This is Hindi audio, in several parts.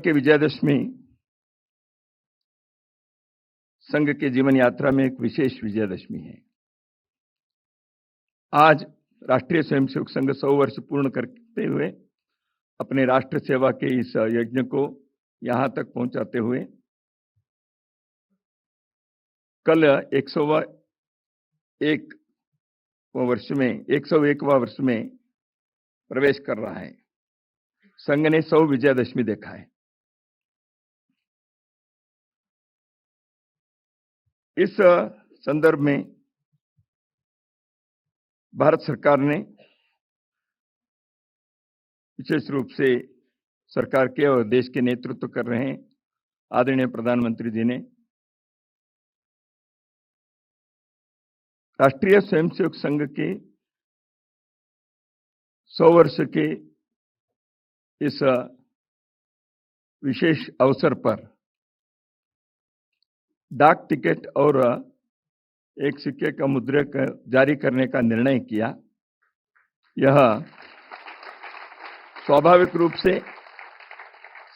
के विजयादशमी संघ के जीवन यात्रा में एक विशेष विजयादशमी है। आज राष्ट्रीय स्वयंसेवक संघ 100 वर्ष पूर्ण करते हुए अपने राष्ट्र सेवा के इस यज्ञ को यहां तक पहुंचाते हुए कल 101वां वर्ष में प्रवेश कर रहा है। संघ ने 100 विजयादशमी देखा है। इस संदर्भ में भारत सरकार ने विशेष रूप से सरकार के और देश के नेतृत्व कर रहे हैं आदरणीय प्रधानमंत्री जी ने राष्ट्रीय स्वयंसेवक संघ के 100 वर्ष के इस विशेष अवसर पर डाक टिकट और एक सिक्के का मुद्रक जारी करने का निर्णय किया। यह स्वाभाविक रूप से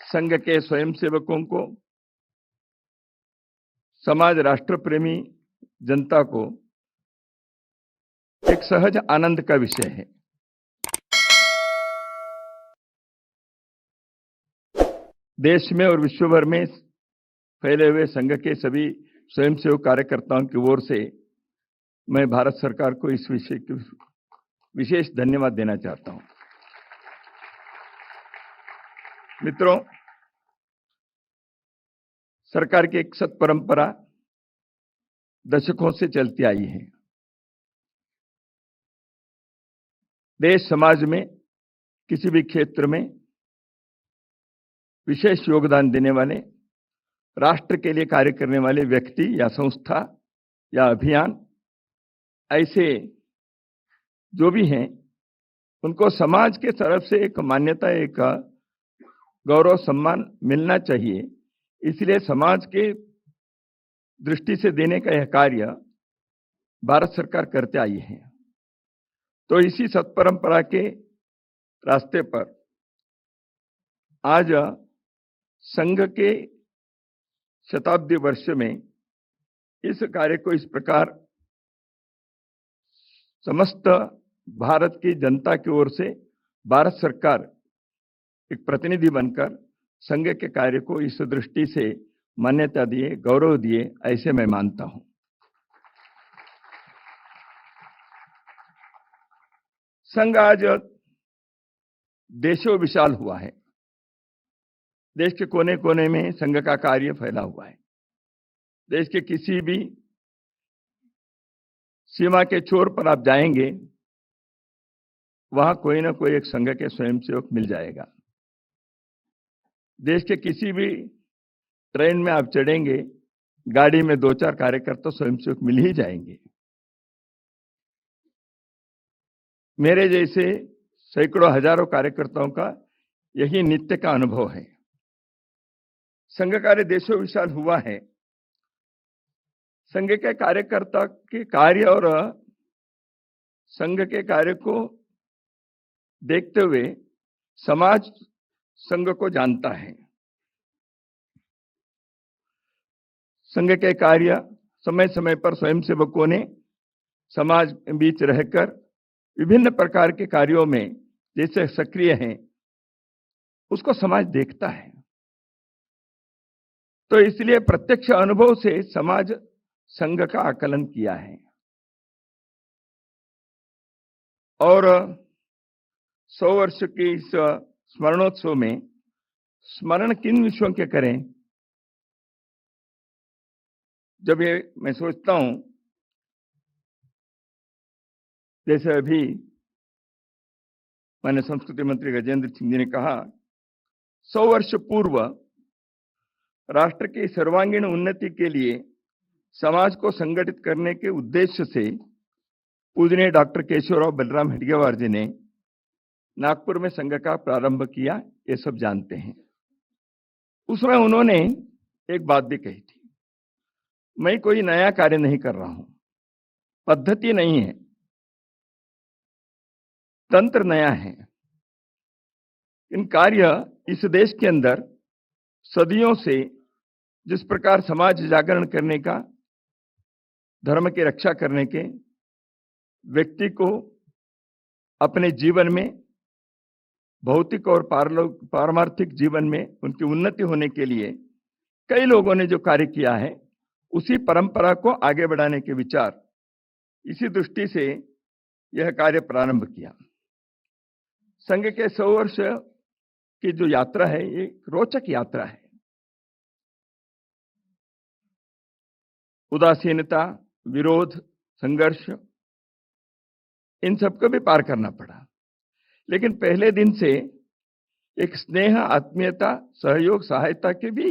संघ के स्वयंसेवकों को, समाज, राष्ट्र प्रेमी जनता को एक सहज आनंद का विषय है। देश में और विश्व भर में फैले हुए संघ के सभी स्वयंसेवक कार्यकर्ताओं की ओर से मैं भारत सरकार को इस विषय की विशेष धन्यवाद देना चाहता हूं। मित्रों, सरकार की एक सत परंपरा दशकों से चलती आई है। देश समाज में किसी भी क्षेत्र में विशेष योगदान देने वाले, राष्ट्र के लिए कार्य करने वाले व्यक्ति या संस्था या अभियान, ऐसे जो भी हैं, उनको समाज के तरफ से एक मान्यता, एक गौरव, सम्मान मिलना चाहिए। इसलिए समाज के दृष्टि से देने का यह कार्य भारत सरकार करते आई है। तो इसी सत्परंपरा के रास्ते पर आज संघ के शताब्दी वर्ष में इस कार्य को इस प्रकार समस्त भारत की जनता की ओर से भारत सरकार एक प्रतिनिधि बनकर संघ के कार्य को इस दृष्टि से मान्यता दिए, गौरव दिए, ऐसे मैं मानता हूं। संघ आज देशों विशाल हुआ है। देश के कोने कोने में संघ का कार्य फैला हुआ है। देश के किसी भी सीमा के छोर पर आप जाएंगे, वहां कोई ना कोई एक संघ के स्वयंसेवक मिल जाएगा। देश के किसी भी ट्रेन में आप चढ़ेंगे, गाड़ी में 2-4 कार्यकर्ता स्वयंसेवक मिल ही जाएंगे। मेरे जैसे सैकड़ों हजारों कार्यकर्ताओं का यही नित्य का अनुभव है। संघ कार्य देशों विशाल हुआ है। संघ के कार्यकर्ता के कार्य और संघ के कार्य को देखते हुए समाज संघ को जानता है। संघ के कार्य समय समय पर स्वयंसेवकों ने समाज के बीच रहकर विभिन्न प्रकार के कार्यों में जैसे सक्रिय हैं, उसको समाज देखता है। तो इसलिए प्रत्यक्ष अनुभव से समाज संघ का आकलन किया है। और 100 वर्ष के इस स्मरणोत्सव में स्मरण किन विषयों के करें, जब ये मैं सोचता हूं, जैसे अभी माननीय संस्कृति मंत्री गजेंद्र सिंह जी ने कहा, 100 वर्ष पूर्व राष्ट्र की सर्वांगीण उन्नति के लिए समाज को संगठित करने के उद्देश्य से पूजनीय डॉक्टर केशवराव बलराम हेडगेवार जी ने नागपुर में संघ का प्रारंभ किया, ये सब जानते हैं। उसमें उन्होंने एक बात भी कही थी, मैं कोई नया कार्य नहीं कर रहा हूं, पद्धति नहीं है, तंत्र नया है। इन कार्य इस देश के अंदर सदियों से जिस प्रकार समाज जागरण करने का, धर्म की रक्षा करने के, व्यक्ति को अपने जीवन में, भौतिक और पारमार्थिक जीवन में उनकी उन्नति होने के लिए कई लोगों ने जो कार्य किया है, उसी परंपरा को आगे बढ़ाने के विचार, इसी दृष्टि से यह कार्य प्रारंभ किया। संघ के 100 वर्ष की जो यात्रा है, ये रोचक यात्रा है। उदासीनता, विरोध, संघर्ष, इन सबको भी पार करना पड़ा, लेकिन पहले दिन से एक स्नेह, आत्मीयता, सहयोग, सहायता के भी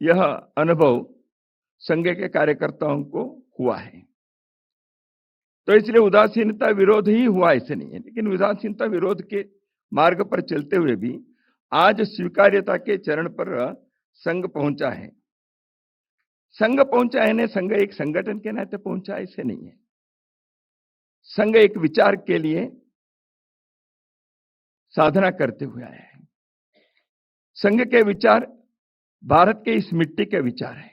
यह अनुभव संघ के कार्यकर्ताओं को हुआ है। तो इसलिए उदासीनता विरोध ही हुआ ऐसे नहीं है, लेकिन उदासीनता विरोध के मार्ग पर चलते हुए भी आज स्वीकार्यता के चरण पर संघ पहुंचा है। संघ पहुंचा है ने संघ एक संगठन के नाते पहुंचा ऐसे नहीं है। संघ एक विचार के लिए साधना करते हुए आया है। संघ के विचार भारत के इस मिट्टी के विचार है।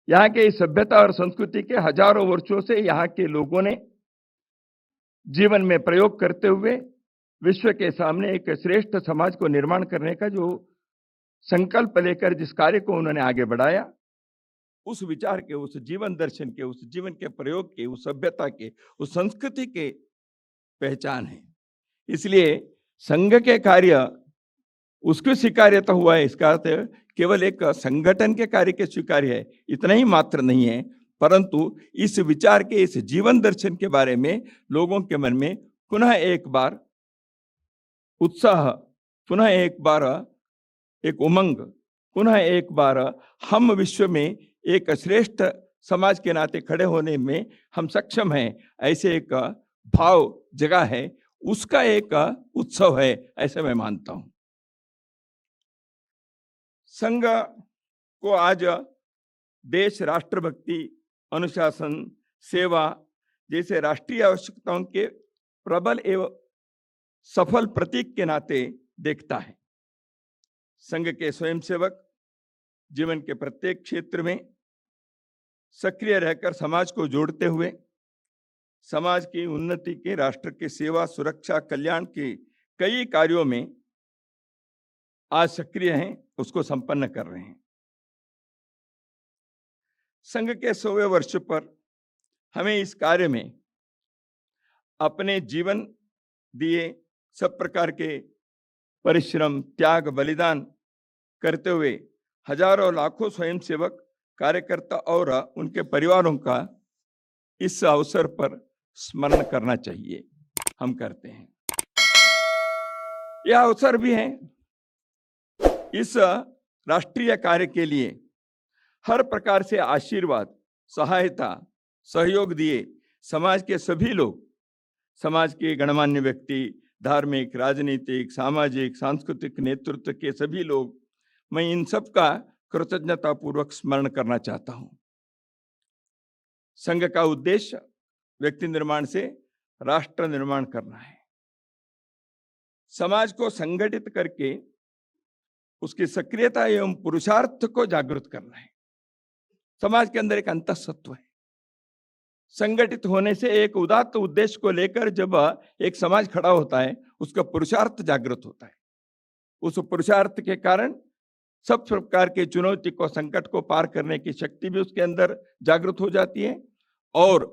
यहाँ के इस सभ्यता और संस्कृति के हजारों वर्षों से यहाँ के लोगों ने जीवन में प्रयोग करते हुए विश्व के सामने एक श्रेष्ठ समाज को निर्माण करने का जो संकल्प लेकर जिस कार्य को उन्होंने आगे बढ़ाया, उस विचार के, उस जीवन दर्शन के, उस जीवन के प्रयोग के, उस सभ्यता के, उस संस्कृति के पहचान है। इसलिए संघ के कार्य उसको स्वीकार्यता हुआ है, इसका अर्थ केवल एक संगठन के कार्य के स्वीकार्य है इतना ही मात्र नहीं है, परंतु इस विचार के, इस जीवन दर्शन के बारे में लोगों के मन में पुनः एक बार उत्साह, पुनः एक बार एक उमंग, पुनः एक बार हम विश्व में एक श्रेष्ठ समाज के नाते खड़े होने में हम सक्षम हैं, ऐसे एक भाव जगह है, उसका एक उत्सव है, ऐसे मैं मानता हूं। संघ को आज देश, राष्ट्रभक्ति, अनुशासन, सेवा जैसे राष्ट्रीय आवश्यकताओं के प्रबल एवं सफल प्रतीक के नाते देखता है। संघ के स्वयंसेवक जीवन के प्रत्येक क्षेत्र में सक्रिय रहकर समाज को जोड़ते हुए समाज की उन्नति के, राष्ट्र की सेवा, सुरक्षा, कल्याण के कई कार्यों में आज सक्रिय हैं, उसको संपन्न कर रहे हैं। संघ के 100वें वर्ष पर हमें इस कार्य में अपने जीवन दिए सब प्रकार के परिश्रम, त्याग, बलिदान करते हुए हजारों लाखों स्वयंसेवक, कार्यकर्ता और उनके परिवारों का इस अवसर पर स्मरण करना चाहिए। हम करते हैं। यह अवसर भी है इस राष्ट्रीय कार्य के लिए हर प्रकार से आशीर्वाद, सहायता, सहयोग दिए समाज के सभी लोग, समाज के गणमान्य व्यक्ति, धार्मिक, राजनीतिक, सामाजिक, सांस्कृतिक नेतृत्व के सभी लोग, मैं इन सब का कृतज्ञता पूर्वक स्मरण करना चाहता हूं। संघ का उद्देश्य व्यक्ति निर्माण से राष्ट्र निर्माण करना है। समाज को संगठित करके उसकी सक्रियता एवं पुरुषार्थ को जागृत करना है। समाज के अंदर एक अंतःसत्व है। संगठित होने से एक उदात्त उद्देश्य को लेकर जब एक समाज खड़ा होता है, उसका पुरुषार्थ जागृत होता है। उस पुरुषार्थ के कारण सब प्रकार के चुनौती को, संकट को पार करने की शक्ति भी उसके अंदर जागृत हो जाती है और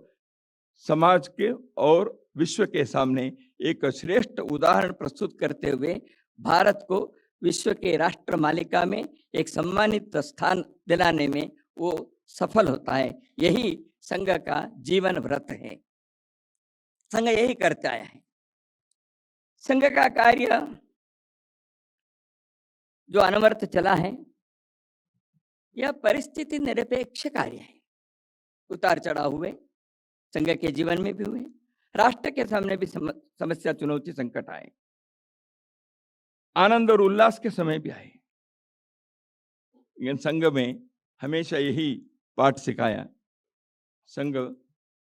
समाज के और विश्व के सामने एक श्रेष्ठ उदाहरण प्रस्तुत करते हुए भारत को विश्व के राष्ट्र मालिका में एक सम्मानित स्थान दिलाने में वो सफल होता है। यही संघ का जीवन व्रत है। संघ यही करता आया है। संघ का कार्य जो अनवरत चला है, यह परिस्थिति निरपेक्ष कार्य है। उतार चढ़ाव हुए, संघ के जीवन में भी हुए, राष्ट्र के सामने भी समस्या, चुनौती, संकट आए, आनंद और उल्लास के समय भी आए। लेकिन संघ में हमेशा यही पाठ सिखाया, संघ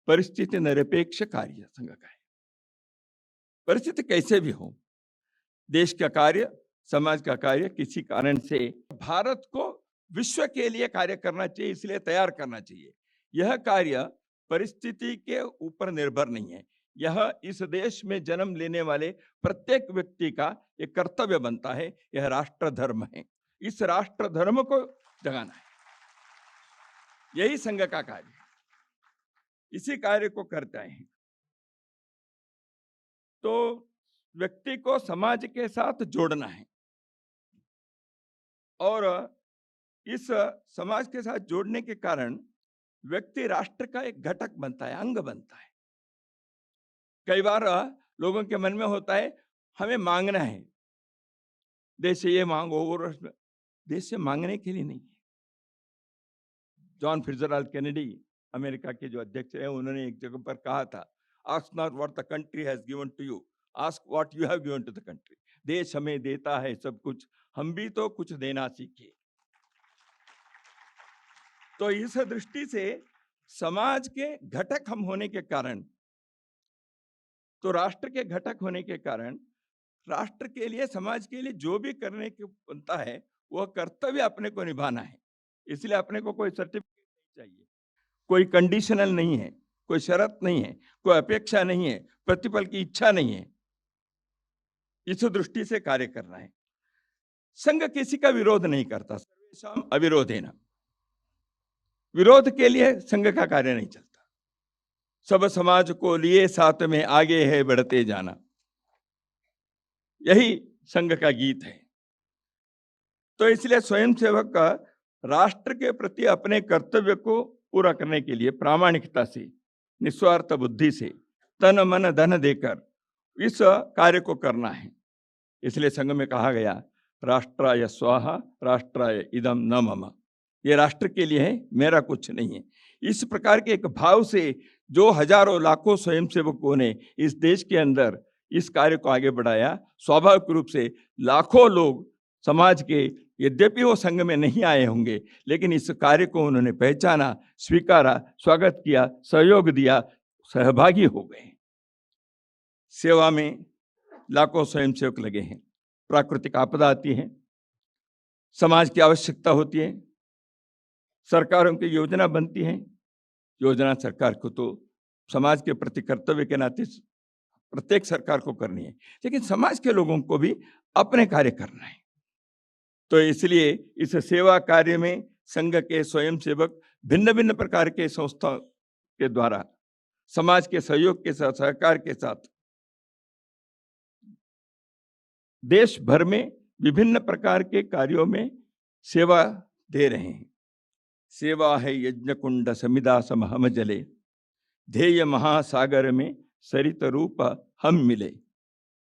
परिस्थिति निरपेक्ष कार्य संघ का है। परिस्थिति कैसे भी हो, देश का कार्य समाज का कार्य किसी कारण से भारत को विश्व के लिए कार्य करना चाहिए, इसलिए तैयार करना चाहिए। यह कार्य परिस्थिति के ऊपर निर्भर नहीं है, यह इस देश में जन्म लेने वाले प्रत्येक व्यक्ति का एक कर्तव्य बनता है। यह राष्ट्र धर्म है, इस राष्ट्र धर्म को जगाना है, यही संघ का कार्य है। इसी कार्य को करते हैं तो व्यक्ति को समाज के साथ जोड़ना है और इस समाज के साथ जोड़ने के कारण व्यक्ति राष्ट्र का एक घटक बनता है, अंग बनता है। कई बार लोगों के मन में होता है हमें मांगना है, देश से ये मांगो, और देश से मांगने के लिए नहीं है। जॉन फिट्जरल्ड केनेडी अमेरिका के जो अध्यक्ष हैं, उन्होंने एक जगह पर कहा था, ask not what the country has given to you, ask what you have given to the country. देश हमें देता है सब कुछ, हम भी तो कुछ देना सीखे। तो इस दृष्टि से समाज के घटक हम होने के कारण, तो राष्ट्र के घटक होने के कारण राष्ट्र के लिए, समाज के लिए जो भी करने को बनता है वह कर्तव्य अपने को निभाना है। इसलिए अपने को कोई सर्टिफिकेट नहीं चाहिए, कोई कंडीशनल नहीं है, कोई शर्त नहीं है, कोई अपेक्षा नहीं है, प्रतिफल की इच्छा नहीं है। इस दृष्टि से कार्य करना है। संघ किसी का विरोध नहीं करता, सर्वेषां अविरोधेन। विरोध के लिए संघ का कार्य नहीं चलता। सब समाज को लिए साथ में आगे है बढ़ते जाना, यही संघ का गीत है। तो इसलिए स्वयंसेवक का राष्ट्र के प्रति अपने कर्तव्य को पूरा करने के लिए प्रामाणिकता से, निस्वार्थ बुद्धि से, तन मन धन देकर इस कार्य को करना है। इसलिए संघ में कहा गया, राष्ट्राय स्वाहा राष्ट्राय इदम न मम। ये राष्ट्र के लिए है, मेरा कुछ नहीं है। इस प्रकार के एक भाव से जो हजारों लाखों स्वयंसेवकों ने इस देश के अंदर इस कार्य को आगे बढ़ाया, स्वाभाविक रूप से लाखों लोग समाज के, यद्यपि वो संघ में नहीं आए होंगे, लेकिन इस कार्य को उन्होंने पहचाना, स्वीकारा, स्वागत किया, सहयोग दिया, सहभागी हो गए। सेवा में लाखों स्वयंसेवक लगे हैं। प्राकृतिक आपदा आती है, समाज की आवश्यकता होती है, सरकारों की योजना बनती है। योजना सरकार को तो समाज के प्रति कर्तव्य के नाते प्रत्येक सरकार को करनी है, लेकिन समाज के लोगों को भी अपने कार्य करना है। तो इसलिए इस सेवा कार्य में संघ के स्वयंसेवक भिन्न भिन्न प्रकार के संस्था के द्वारा समाज के सहयोग के साथ, सहकार के साथ देश भर में विभिन्न प्रकार के कार्यों में सेवा दे रहे हैं। सेवा है यज्ञ कुंड समिदा समहम जले, ध्येय महासागर में सरित रूप हम मिले।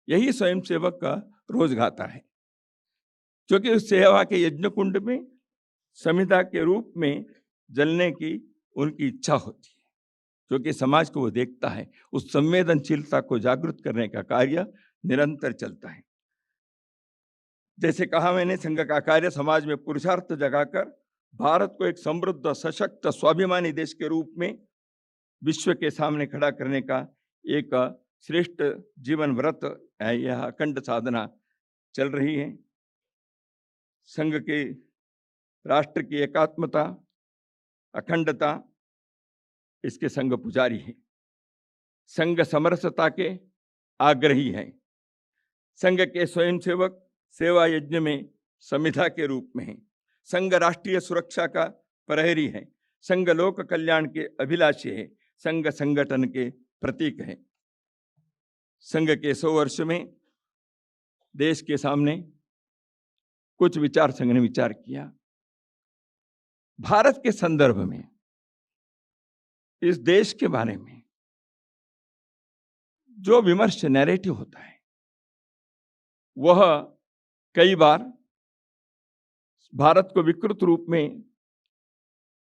यही स्वयंसेवक का रोज गाथा है, क्योंकि उस सेवा के यज्ञ कुंड में समिधा के रूप में जलने की उनकी इच्छा होती है, क्योंकि समाज को वो देखता है। उस संवेदनशीलता को जागृत करने का कार्य निरंतर चलता है। जैसे कहा मैंने, संघ का कार्य समाज में पुरुषार्थ जगाकर भारत को एक समृद्ध, सशक्त, स्वाभिमानी देश के रूप में विश्व के सामने खड़ा करने का एक श्रेष्ठ जीवन व्रत है। यह अखंड साधना चल रही है। संघ के राष्ट्र की एकात्मता, अखंडता, इसके संघ पुजारी है। संघ समरसता के आग्रही है। संघ के स्वयंसेवक सेवा यज्ञ में समिधा के रूप में है। संघ राष्ट्रीय सुरक्षा का प्रहरी है। संघ लोक कल्याण के अभिलाषी है। संघ संगठन के प्रतीक है। संघ के 100 वर्ष में देश के सामने कुछ विचार संघ ने विचार किया। भारत के संदर्भ में, इस देश के बारे में जो विमर्श नैरेटिव होता है, वह कई बार भारत को विकृत रूप में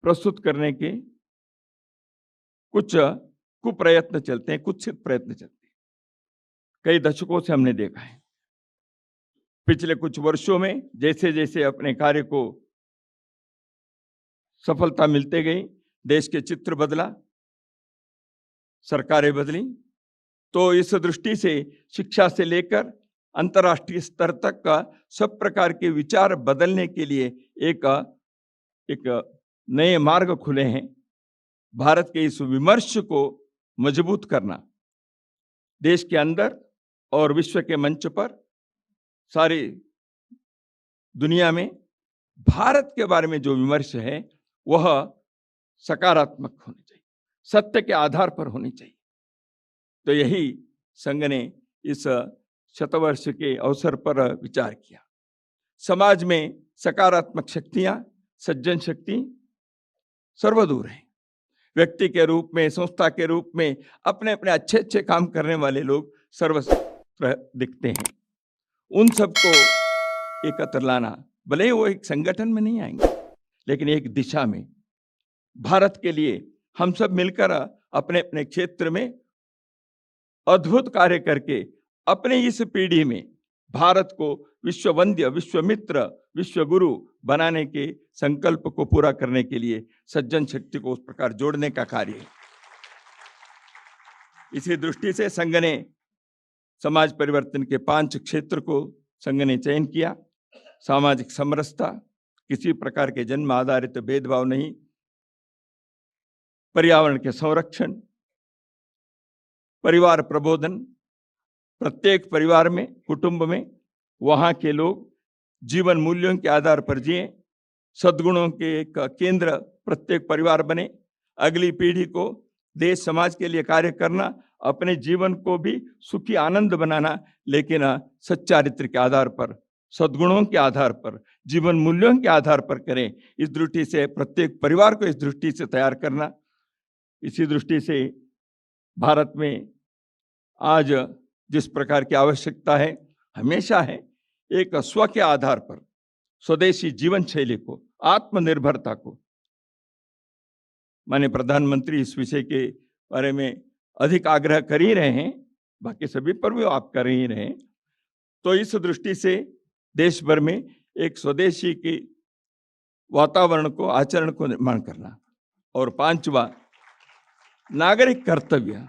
प्रस्तुत करने के कुछ कुप्रयत्न चलते हैं, कुत्सित प्रयत्न चलते हैं। कई दशकों से हमने देखा है। पिछले कुछ वर्षों में जैसे जैसे अपने कार्य को सफलता मिलते गई, देश के चित्र बदला, सरकारें बदली। तो इस दृष्टि से शिक्षा से लेकर अंतर्राष्ट्रीय स्तर तक का सब प्रकार के विचार बदलने के लिए एक नए मार्ग खुले हैं। भारत के इस विमर्श को मजबूत करना, देश के अंदर और विश्व के मंच पर सारी दुनिया में भारत के बारे में जो विमर्श है वह सकारात्मक होनी चाहिए, सत्य के आधार पर होनी चाहिए। तो यही संघ ने इस शतवर्ष के अवसर पर विचार किया। समाज में सकारात्मक शक्तियां, सज्जन शक्ति सर्वदूर हैं। व्यक्ति के रूप में, संस्था के रूप में अपने अपने अच्छे अच्छे काम करने वाले लोग सर्वत्र दिखते हैं। उन सबको एकत्र लाना, भले ही वो एक संगठन में नहीं आएंगे, लेकिन एक दिशा में भारत के लिए हम सब मिलकर अपने अपने क्षेत्र में अद्भुत कार्य करके अपने इस पीढ़ी में भारत को विश्ववंद्य, विश्वमित्र, विश्वगुरु बनाने के संकल्प को पूरा करने के लिए सज्जन शक्ति को उस प्रकार जोड़ने का कार्य है। इसी दृष्टि से संघ ने समाज परिवर्तन के 5 क्षेत्र को संघ ने चयन किया। सामाजिक समरसता, किसी प्रकार के जन्म आधारित भेदभाव नहीं, पर्यावरण के संरक्षण, परिवार प्रबोधन, प्रत्येक परिवार में, कुटुंब में वहां के लोग जीवन मूल्यों के आधार पर जिए, सद्गुणों के एक केंद्र प्रत्येक परिवार बने, अगली पीढ़ी को देश समाज के लिए कार्य करना, अपने जीवन को भी सुखी आनंद बनाना, लेकिन सच्चारित्र के आधार पर, सद्गुणों के आधार पर, जीवन मूल्यों के आधार पर करें। इस दृष्टि से प्रत्येक परिवार को इस दृष्टि से तैयार करना। इसी दृष्टि से भारत में आज जिस प्रकार की आवश्यकता है, हमेशा है, एक स्व के आधार पर स्वदेशी जीवन शैली को, आत्मनिर्भरता को। माननीय प्रधानमंत्री इस विषय के बारे में अधिक आग्रह कर ही रहे हैं, बाकी सभी पर भी आप कर ही रहे हैं। तो इस दृष्टि से देश भर में एक स्वदेशी के वातावरण को, आचरण को निर्माण करना। और 5वां, नागरिक कर्तव्य।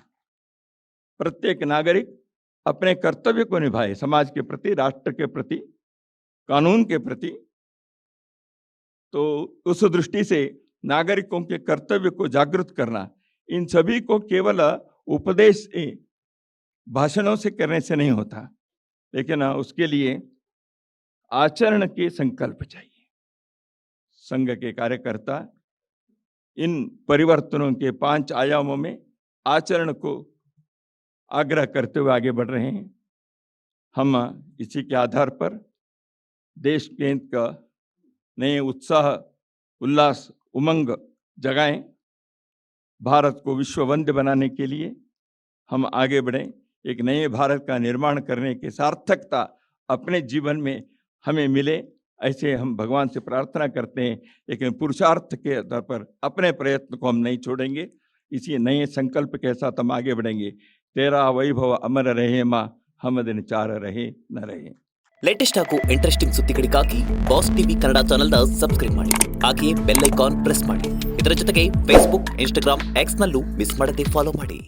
प्रत्येक नागरिक अपने कर्तव्य को निभाए, समाज के प्रति, राष्ट्र के प्रति, कानून के प्रति। तो उस दृष्टि से नागरिकों के कर्तव्य को जागृत करना, इन सभी को केवल उपदेश भाषणों से करने से नहीं होता, लेकिन उसके लिए आचरण के संकल्प चाहिए। संघ के कार्यकर्ता इन परिवर्तनों के 5 आयामों में आचरण को आग्रह करते हुए आगे बढ़ रहे हैं। हम इसी के आधार पर देश के नए उत्साह, उल्लास, उमंग जगाएं। भारत को विश्ववंद्य बनाने के लिए हम आगे बढ़ें। एक नए भारत का निर्माण करने की सार्थकता अपने जीवन में हमें मिले, ऐसे हम भगवान से प्रार्थना करते हैं। लेकिन पुरुषार्थ के आधार पर अपने प्रयत्न को हम नहीं छोड़ेंगे। इसी नए संकल्प के साथ हम आगे बढ़ेंगे। तेरा वैभव अमर रहे माँ, हम दिन 4 रहे न रहे। ಲೇಟೆಸ್ಟ್ ಹಾಗೂ ಇಂಟ್ರೆಸ್ಟಿಂಗ್ ಸುದ್ದಿಗಳಿಗಾಗಿ ಬಾಸ್ ಟಿವಿ ಕನ್ನಡ ಚಾನೆಲ್ನ ಸಬ್ಸ್ಕ್ರೈಬ್ ಮಾಡಿ, ಹಾಗೆಯೇ ಬೆಲ್ ಐಕಾನ್ ಪ್ರೆಸ್ ಮಾಡಿ. ಇದರ ಜೊತೆಗೆ ಫೇಸ್ಬುಕ್, ಇನ್ಸ್ಟಾಗ್ರಾಮ್, ಎಕ್ಸ್ನಲ್ಲೂ ಮಿಸ್ ಮಾಡದೆ ಫಾಲೋ ಮಾಡಿ.